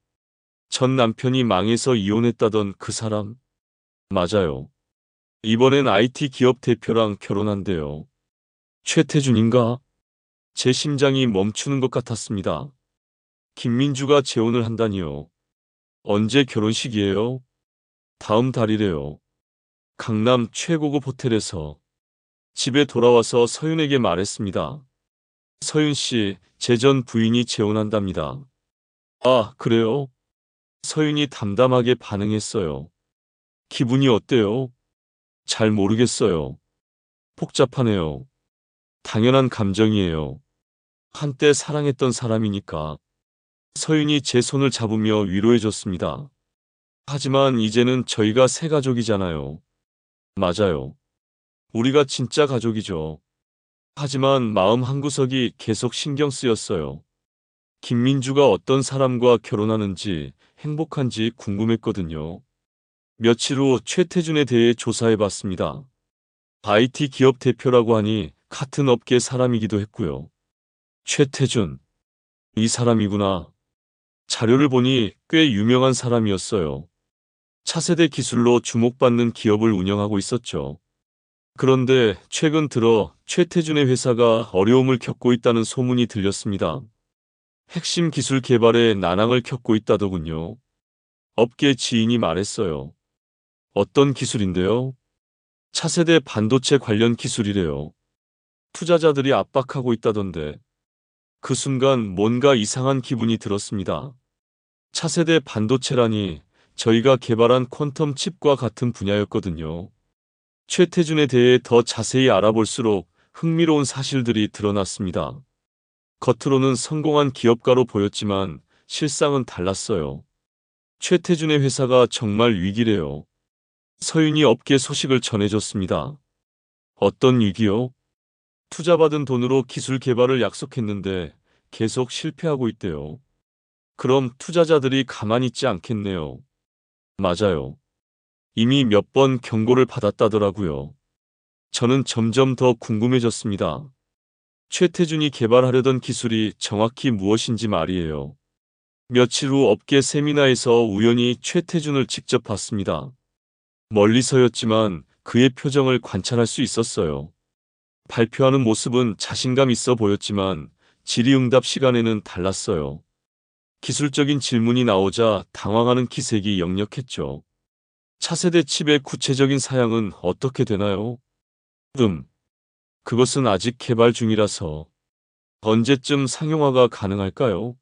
Speaker 2: 전 남편이 망해서 이혼했다던 그 사람? 맞아요. 이번엔 IT 기업 대표랑 결혼한대요. 최태준인가? 제 심장이 멈추는 것 같았습니다. 김민주가 재혼을 한다니요. 언제 결혼식이에요? 다음 달이래요. 강남 최고급 호텔에서. 집에 돌아와서 서윤에게 말했습니다. 서윤 씨, 제 전 부인이 재혼한답니다. 아, 그래요? 서윤이 담담하게 반응했어요. 기분이 어때요? 잘 모르겠어요. 복잡하네요. 당연한 감정이에요. 한때 사랑했던 사람이니까. 서윤이 제 손을 잡으며 위로해줬습니다. 하지만 이제는 저희가 새 가족이잖아요. 맞아요. 우리가 진짜 가족이죠. 하지만 마음 한구석이 계속 신경 쓰였어요. 김민주가 어떤 사람과 결혼하는지 행복한지 궁금했거든요. 며칠 후 최태준에 대해 조사해봤습니다. IT 기업 대표라고 하니 같은 업계 사람이기도 했고요. 최태준, 이 사람이구나. 자료를 보니 꽤 유명한 사람이었어요. 차세대 기술로 주목받는 기업을 운영하고 있었죠. 그런데 최근 들어 최태준의 회사가 어려움을 겪고 있다는 소문이 들렸습니다. 핵심 기술 개발에 난항을 겪고 있다더군요. 업계 지인이 말했어요. 어떤 기술인데요? 차세대 반도체 관련 기술이래요. 투자자들이 압박하고 있다던데. 그 순간 뭔가 이상한 기분이 들었습니다. 차세대 반도체라니 저희가 개발한 퀀텀 칩과 같은 분야였거든요. 최태준에 대해 더 자세히 알아볼수록 흥미로운 사실들이 드러났습니다. 겉으로는 성공한 기업가로 보였지만 실상은 달랐어요. 최태준의 회사가 정말 위기래요. 서윤이 업계 소식을 전해줬습니다. 어떤 위기요? 투자받은 돈으로 기술 개발을 약속했는데 계속 실패하고 있대요. 그럼 투자자들이 가만히 있지 않겠네요. 맞아요. 이미 몇 번 경고를 받았다더라고요. 저는 점점 더 궁금해졌습니다. 최태준이 개발하려던 기술이 정확히 무엇인지 말이에요. 며칠 후 업계 세미나에서 우연히 최태준을 직접 봤습니다. 멀리서였지만 그의 표정을 관찰할 수 있었어요. 발표하는 모습은 자신감 있어 보였지만 질의응답 시간에는 달랐어요. 기술적인 질문이 나오자 당황하는 기색이 역력했죠. 차세대 칩의 구체적인 사양은 어떻게 되나요? 그것은 아직 개발 중이라서. 언제쯤 상용화가 가능할까요?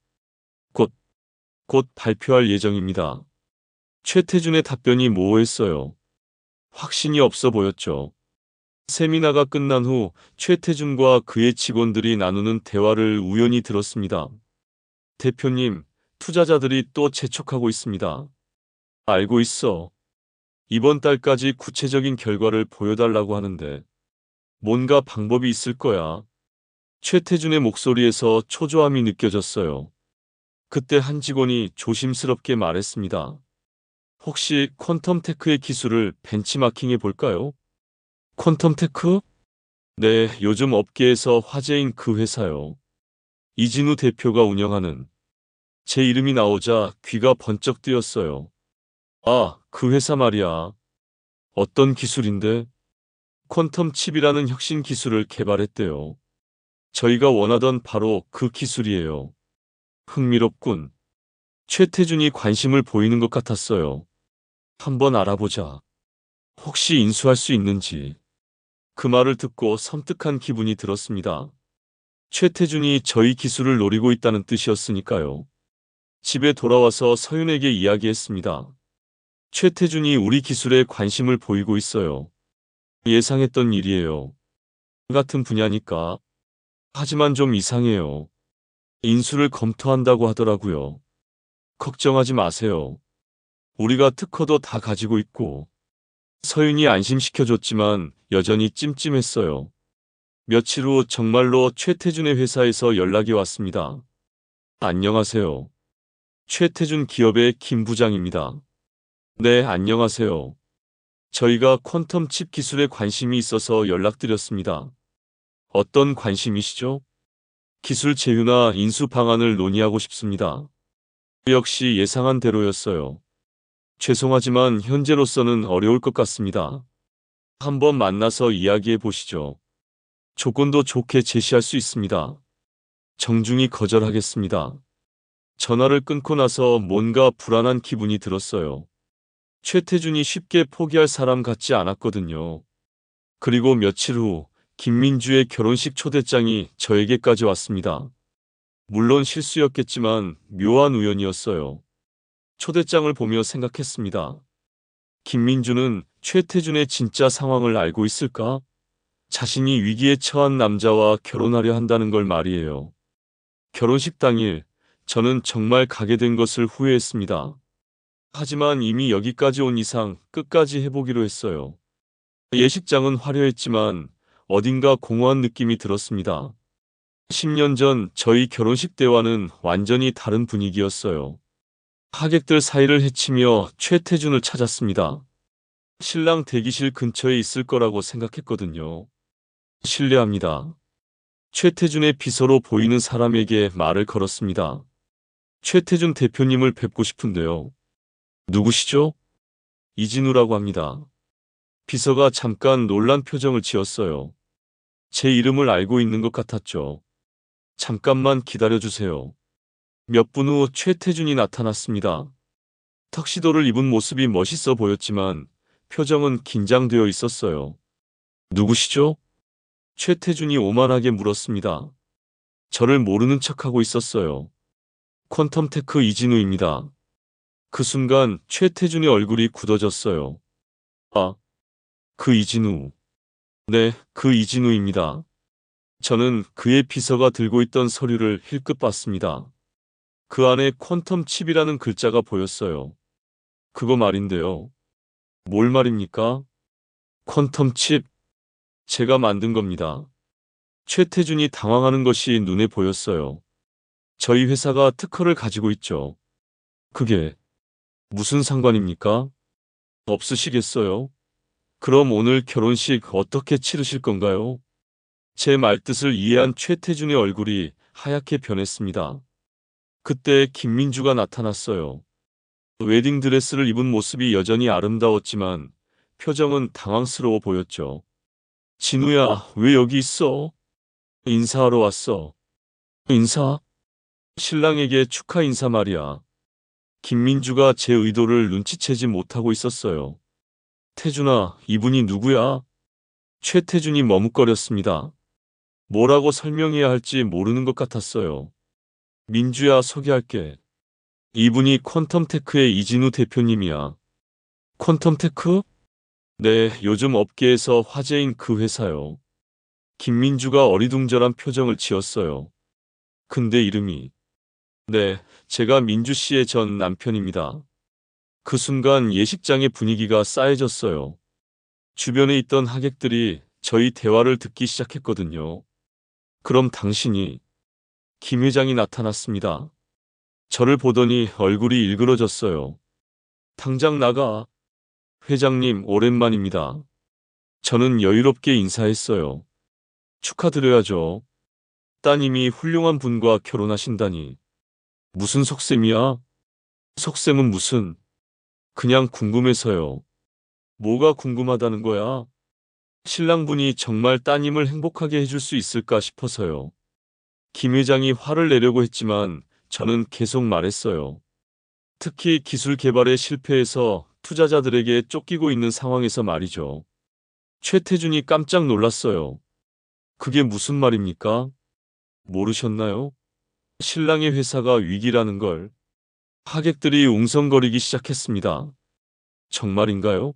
Speaker 2: 곧, 곧 발표할 예정입니다. 최태준의 답변이 모호했어요. 확신이 없어 보였죠. 세미나가 끝난 후 최태준과 그의 직원들이 나누는 대화를 우연히 들었습니다. 대표님, 투자자들이 또 재촉하고 있습니다. 알고 있어. 이번 달까지 구체적인 결과를 보여달라고 하는데 뭔가 방법이 있을 거야. 최태준의 목소리에서 초조함이 느껴졌어요. 그때 한 직원이 조심스럽게 말했습니다. 혹시 퀀텀테크의 기술을 벤치마킹해 볼까요? 퀀텀테크? 네, 요즘 업계에서 화제인 그 회사요. 이진우 대표가 운영하는. 제 이름이 나오자 귀가 번쩍 뜨였어요. 아, 그 회사 말이야. 어떤 기술인데? 퀀텀 칩이라는 혁신 기술을 개발했대요. 저희가 원하던 바로 그 기술이에요. 흥미롭군. 최태준이 관심을 보이는 것 같았어요. 한번 알아보자. 혹시 인수할 수 있는지. 그 말을 듣고 섬뜩한 기분이 들었습니다. 최태준이 저희 기술을 노리고 있다는 뜻이었으니까요. 집에 돌아와서 서윤에게 이야기했습니다. 최태준이 우리 기술에 관심을 보이고 있어요. 예상했던 일이에요. 같은 분야니까. 하지만 좀 이상해요. 인수를 검토한다고 하더라고요. 걱정하지 마세요. 우리가 특허도 다 가지고 있고. 서윤이 안심시켜줬지만 여전히 찜찜했어요. 며칠 후 정말로 최태준의 회사에서 연락이 왔습니다. 안녕하세요. 최태준 기업의 김 부장입니다. 네, 안녕하세요. 저희가 퀀텀 칩 기술에 관심이 있어서 연락드렸습니다. 어떤 관심이시죠? 기술 제휴나 인수 방안을 논의하고 싶습니다. 역시 예상한 대로였어요. 죄송하지만 현재로서는 어려울 것 같습니다. 한번 만나서 이야기해 보시죠. 조건도 좋게 제시할 수 있습니다. 정중히 거절하겠습니다. 전화를 끊고 나서 뭔가 불안한 기분이 들었어요. 최태준이 쉽게 포기할 사람 같지 않았거든요. 그리고 며칠 후 김민주의 결혼식 초대장이 저에게까지 왔습니다. 물론 실수였겠지만 묘한 우연이었어요. 초대장을 보며 생각했습니다. 김민주는 최태준의 진짜 상황을 알고 있을까? 자신이 위기에 처한 남자와 결혼하려 한다는 걸 말이에요. 결혼식 당일 저는 정말 가게 된 것을 후회했습니다. 하지만 이미 여기까지 온 이상 끝까지 해보기로 했어요. 예식장은 화려했지만 어딘가 공허한 느낌이 들었습니다. 10년 전 저희 결혼식 때와는 완전히 다른 분위기였어요. 하객들 사이를 헤치며 최태준을 찾았습니다. 신랑 대기실 근처에 있을 거라고 생각했거든요. 실례합니다. 최태준의 비서로 보이는 사람에게 말을 걸었습니다. 최태준 대표님을 뵙고 싶은데요. 누구시죠? 이진우라고 합니다. 비서가 잠깐 놀란 표정을 지었어요. 제 이름을 알고 있는 것 같았죠. 잠깐만 기다려주세요. 몇 분 후 최태준이 나타났습니다. 턱시도를 입은 모습이 멋있어 보였지만 표정은 긴장되어 있었어요. 누구시죠? 최태준이 오만하게 물었습니다. 저를 모르는 척하고 있었어요. 퀀텀테크 이진우입니다. 그 순간 최태준의 얼굴이 굳어졌어요. 아, 그 이진우. 네, 그 이진우입니다. 저는 그의 비서가 들고 있던 서류를 힐끗 봤습니다. 그 안에 퀀텀 칩이라는 글자가 보였어요. 그거 말인데요. 뭘 말입니까? 퀀텀 칩. 제가 만든 겁니다. 최태준이 당황하는 것이 눈에 보였어요. 저희 회사가 특허를 가지고 있죠. 그게 무슨 상관입니까? 없으시겠어요? 그럼 오늘 결혼식 어떻게 치르실 건가요? 제 말뜻을 이해한 최태준의 얼굴이 하얗게 변했습니다. 그때 김민주가 나타났어요. 웨딩드레스를 입은 모습이 여전히 아름다웠지만 표정은 당황스러워 보였죠. 진우야, 왜 여기 있어? 인사하러 왔어. 인사? 신랑에게 축하 인사 말이야. 김민주가 제 의도를 눈치채지 못하고 있었어요. 태준아, 이분이 누구야? 최태준이 머뭇거렸습니다. 뭐라고 설명해야 할지 모르는 것 같았어요. 민주야, 소개할게. 이분이 퀀텀테크의 이진우 대표님이야. 퀀텀테크? 네, 요즘 업계에서 화제인 그 회사요. 김민주가 어리둥절한 표정을 지었어요. 근데 이름이. 네, 제가 민주 씨의 전 남편입니다. 그 순간 예식장의 분위기가 싸해졌어요. 주변에 있던 하객들이 저희 대화를 듣기 시작했거든요. 그럼 당신이. 김 회장이 나타났습니다. 저를 보더니 얼굴이 일그러졌어요. 당장 나가. 회장님, 오랜만입니다. 저는 여유롭게 인사했어요. 축하드려야죠. 따님이 훌륭한 분과 결혼하신다니. 무슨 속셈이야? 속셈은 무슨? 그냥 궁금해서요. 뭐가 궁금하다는 거야? 신랑분이 정말 따님을 행복하게 해줄 수 있을까 싶어서요. 김 회장이 화를 내려고 했지만 저는 계속 말했어요. 특히 기술 개발에 실패해서 투자자들에게 쫓기고 있는 상황에서 말이죠. 최태준이 깜짝 놀랐어요. 그게 무슨 말입니까? 모르셨나요? 신랑의 회사가 위기라는 걸. 하객들이 웅성거리기 시작했습니다. 정말인가요?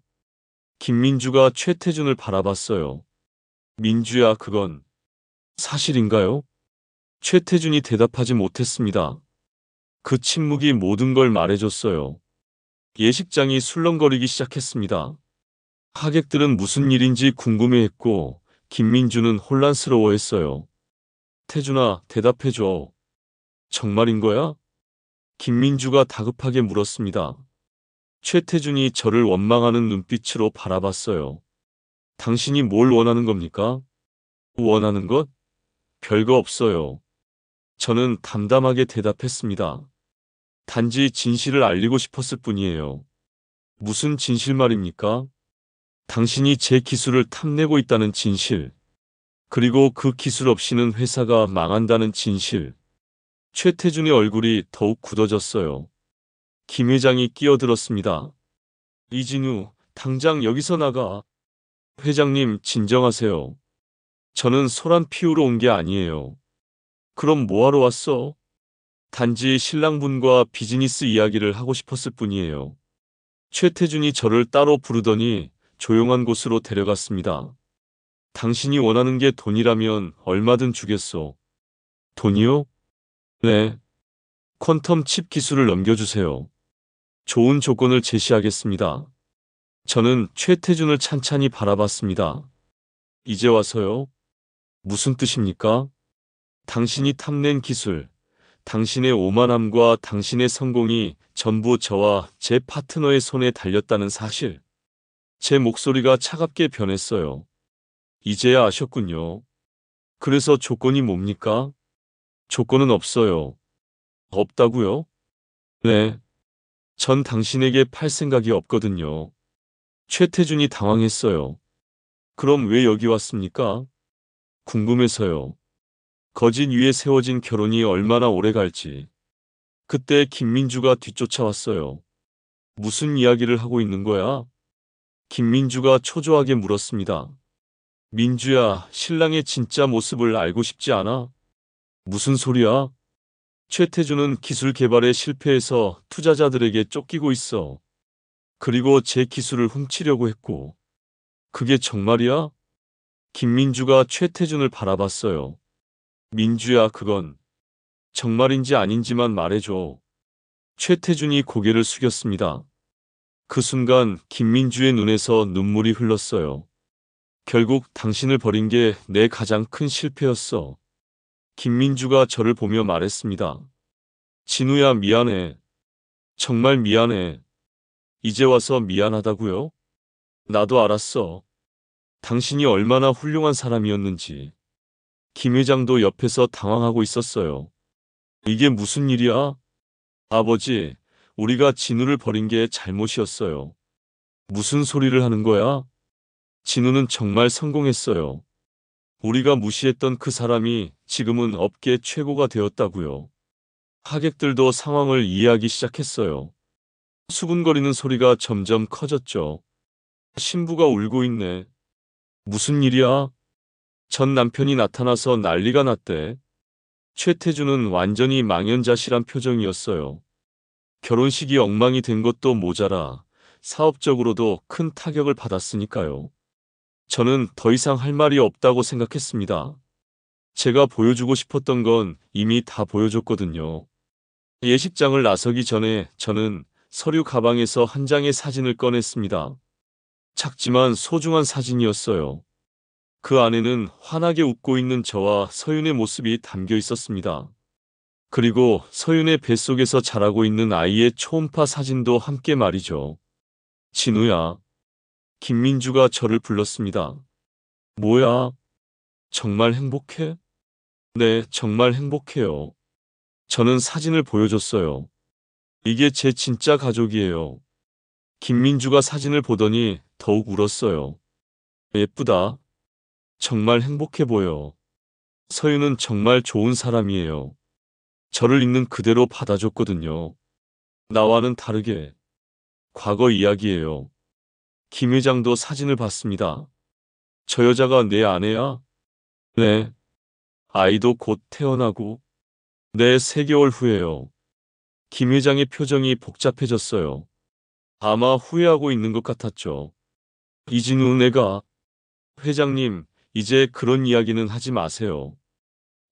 Speaker 2: 김민주가 최태준을 바라봤어요. 민주야, 그건 사실인가요? 최태준이 대답하지 못했습니다. 그 침묵이 모든 걸 말해줬어요. 예식장이 술렁거리기 시작했습니다. 하객들은 무슨 일인지 궁금해했고 김민주는 혼란스러워했어요. 태준아, 대답해줘. 정말인 거야? 김민주가 다급하게 물었습니다. 최태준이 저를 원망하는 눈빛으로 바라봤어요. 당신이 뭘 원하는 겁니까? 원하는 것? 별거 없어요. 저는 담담하게 대답했습니다. 단지 진실을 알리고 싶었을 뿐이에요. 무슨 진실 말입니까? 당신이 제 기술을 탐내고 있다는 진실. 그리고 그 기술 없이는 회사가 망한다는 진실. 최태준의 얼굴이 더욱 굳어졌어요. 김 회장이 끼어들었습니다. 이진우, 당장 여기서 나가. 회장님, 진정하세요. 저는 소란 피우러 온 게 아니에요. 그럼 뭐하러 왔어? 단지 신랑분과 비즈니스 이야기를 하고 싶었을 뿐이에요. 최태준이 저를 따로 부르더니 조용한 곳으로 데려갔습니다. 당신이 원하는 게 돈이라면 얼마든 주겠소. 돈이요? 네. 퀀텀 칩 기술을 넘겨주세요. 좋은 조건을 제시하겠습니다. 저는 최태준을 찬찬히 바라봤습니다. 이제 와서요? 무슨 뜻입니까? 당신이 탐낸 기술, 당신의 오만함과 당신의 성공이 전부 저와 제 파트너의 손에 달렸다는 사실. 제 목소리가 차갑게 변했어요. 이제야 아셨군요. 그래서 조건이 뭡니까? 조건은 없어요. 없다고요? 네. 전 당신에게 팔 생각이 없거든요. 최태준이 당황했어요. 그럼 왜 여기 왔습니까? 궁금해서요. 거짓 위에 세워진 결혼이 얼마나 오래 갈지. 그때 김민주가 뒤쫓아왔어요. 무슨 이야기를 하고 있는 거야? 김민주가 초조하게 물었습니다. 민주야, 신랑의 진짜 모습을 알고 싶지 않아? 무슨 소리야? 최태준은 기술 개발에 실패해서 투자자들에게 쫓기고 있어. 그리고 제 기술을 훔치려고 했고. 그게 정말이야? 김민주가 최태준을 바라봤어요. 민주야, 그건 정말인지 아닌지만 말해줘. 최태준이 고개를 숙였습니다. 그 순간 김민주의 눈에서 눈물이 흘렀어요. 결국 당신을 버린 게 내 가장 큰 실패였어. 김민주가 저를 보며 말했습니다. 진우야, 미안해. 정말 미안해. 이제 와서 미안하다고요? 나도 알았어. 당신이 얼마나 훌륭한 사람이었는지. 김 회장도 옆에서 당황하고 있었어요. 이게 무슨 일이야? 아버지, 우리가 진우를 버린 게 잘못이었어요. 무슨 소리를 하는 거야? 진우는 정말 성공했어요. 우리가 무시했던 그 사람이 지금은 업계 최고가 되었다고요. 하객들도 상황을 이해하기 시작했어요. 수군거리는 소리가 점점 커졌죠. 신부가 울고 있네. 무슨 일이야? 전 남편이 나타나서 난리가 났대. 최태준은 완전히 망연자실한 표정이었어요. 결혼식이 엉망이 된 것도 모자라 사업적으로도 큰 타격을 받았으니까요. 저는 더 이상 할 말이 없다고 생각했습니다. 제가 보여주고 싶었던 건 이미 다 보여줬거든요. 예식장을 나서기 전에 저는 서류 가방에서 한 장의 사진을 꺼냈습니다. 작지만 소중한 사진이었어요. 그 안에는 환하게 웃고 있는 저와 서윤의 모습이 담겨 있었습니다. 그리고 서윤의 뱃속에서 자라고 있는 아이의 초음파 사진도 함께 말이죠. 진우야. 김민주가 저를 불렀습니다. 뭐야? 정말 행복해? 네, 정말 행복해요. 저는 사진을 보여줬어요. 이게 제 진짜 가족이에요. 김민주가 사진을 보더니 더욱 울었어요. 예쁘다. 정말 행복해 보여. 서윤은 정말 좋은 사람이에요. 저를 있는 그대로 받아줬거든요. 나와는 다르게 과거 이야기예요. 김 회장도 사진을 봤습니다. 저 여자가 내 아내야? 네. 아이도 곧 태어나고. 네, 3개월 후에요. 김 회장의 표정이 복잡해졌어요. 아마 후회하고 있는 것 같았죠. 이진우 내가, 회장님, 이제 그런 이야기는 하지 마세요.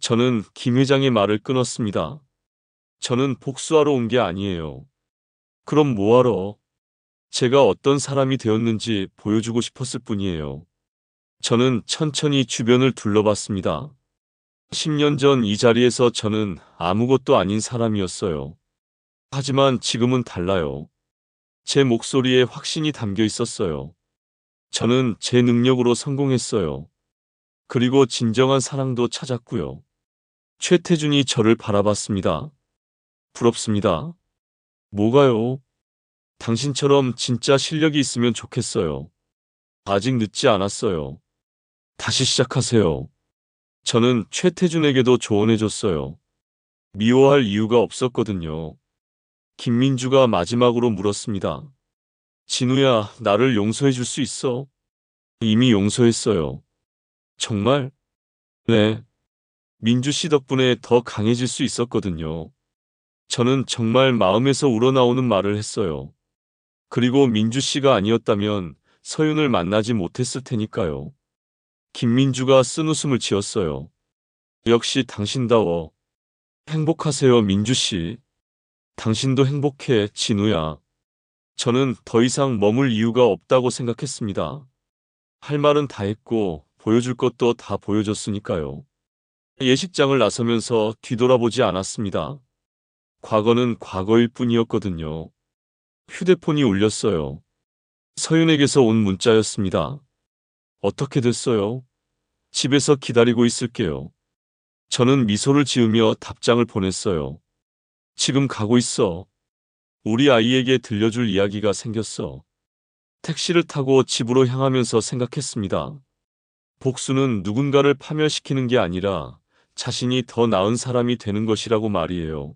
Speaker 2: 저는 김 회장의 말을 끊었습니다. 저는 복수하러 온 게 아니에요. 그럼 뭐하러? 제가 어떤 사람이 되었는지 보여주고 싶었을 뿐이에요. 저는 천천히 주변을 둘러봤습니다. 10년 전 이 자리에서 저는 아무것도 아닌 사람이었어요. 하지만 지금은 달라요. 제 목소리에 확신이 담겨 있었어요. 저는 제 능력으로 성공했어요. 그리고 진정한 사랑도 찾았고요. 최태준이 저를 바라봤습니다. 부럽습니다. 뭐가요? 당신처럼 진짜 실력이 있으면 좋겠어요. 아직 늦지 않았어요. 다시 시작하세요. 저는 최태준에게도 조언해줬어요. 미워할 이유가 없었거든요. 김민주가 마지막으로 물었습니다. 진우야, 나를 용서해 줄 수 있어? 이미 용서했어요. 정말? 네. 민주 씨 덕분에 더 강해질 수 있었거든요. 저는 정말 마음에서 우러나오는 말을 했어요. 그리고 민주 씨가 아니었다면 서윤을 만나지 못했을 테니까요. 김민주가 쓴웃음을 지었어요. 역시 당신다워. 행복하세요, 민주 씨. 당신도 행복해, 진우야. 저는 더 이상 머물 이유가 없다고 생각했습니다. 할 말은 다 했고 보여줄 것도 다 보여줬으니까요. 예식장을 나서면서 뒤돌아보지 않았습니다. 과거는 과거일 뿐이었거든요. 휴대폰이 울렸어요. 서윤에게서 온 문자였습니다. 어떻게 됐어요? 집에서 기다리고 있을게요. 저는 미소를 지으며 답장을 보냈어요. 지금 가고 있어. 우리 아이에게 들려줄 이야기가 생겼어. 택시를 타고 집으로 향하면서 생각했습니다. 복수는 누군가를 파멸시키는 게 아니라 자신이 더 나은 사람이 되는 것이라고 말이에요.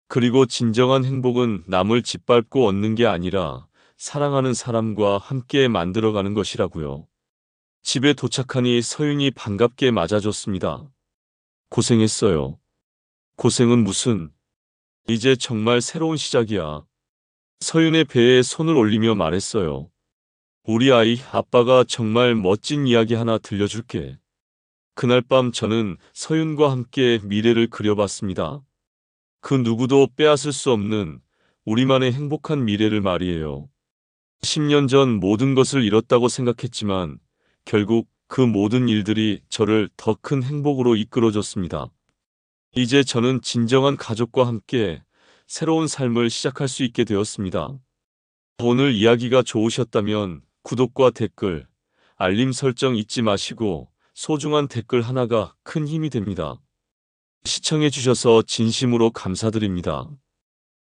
Speaker 2: 그리고 진정한 행복은 남을 짓밟고 얻는 게 아니라 사랑하는 사람과 함께 만들어가는 것이라고요. 집에 도착하니 서윤이 반갑게 맞아줬습니다. 고생했어요. 고생은 무슨, 이제 정말 새로운 시작이야. 서윤의 배에 손을 올리며 말했어요. 우리 아이, 아빠가 정말 멋진 이야기 하나 들려줄게. 그날 밤 저는 서윤과 함께 미래를 그려봤습니다. 그 누구도 빼앗을 수 없는 우리만의 행복한 미래를 말이에요. 10년 전 모든 것을 잃었다고 생각했지만 결국 그 모든 일들이 저를 더 큰 행복으로 이끌어줬습니다. 이제 저는 진정한 가족과 함께 새로운 삶을 시작할 수 있게 되었습니다. 오늘 이야기가 좋으셨다면 구독과 댓글, 알림 설정 잊지 마시고 소중한 댓글 하나가 큰 힘이 됩니다. 시청해 주셔서 진심으로 감사드립니다.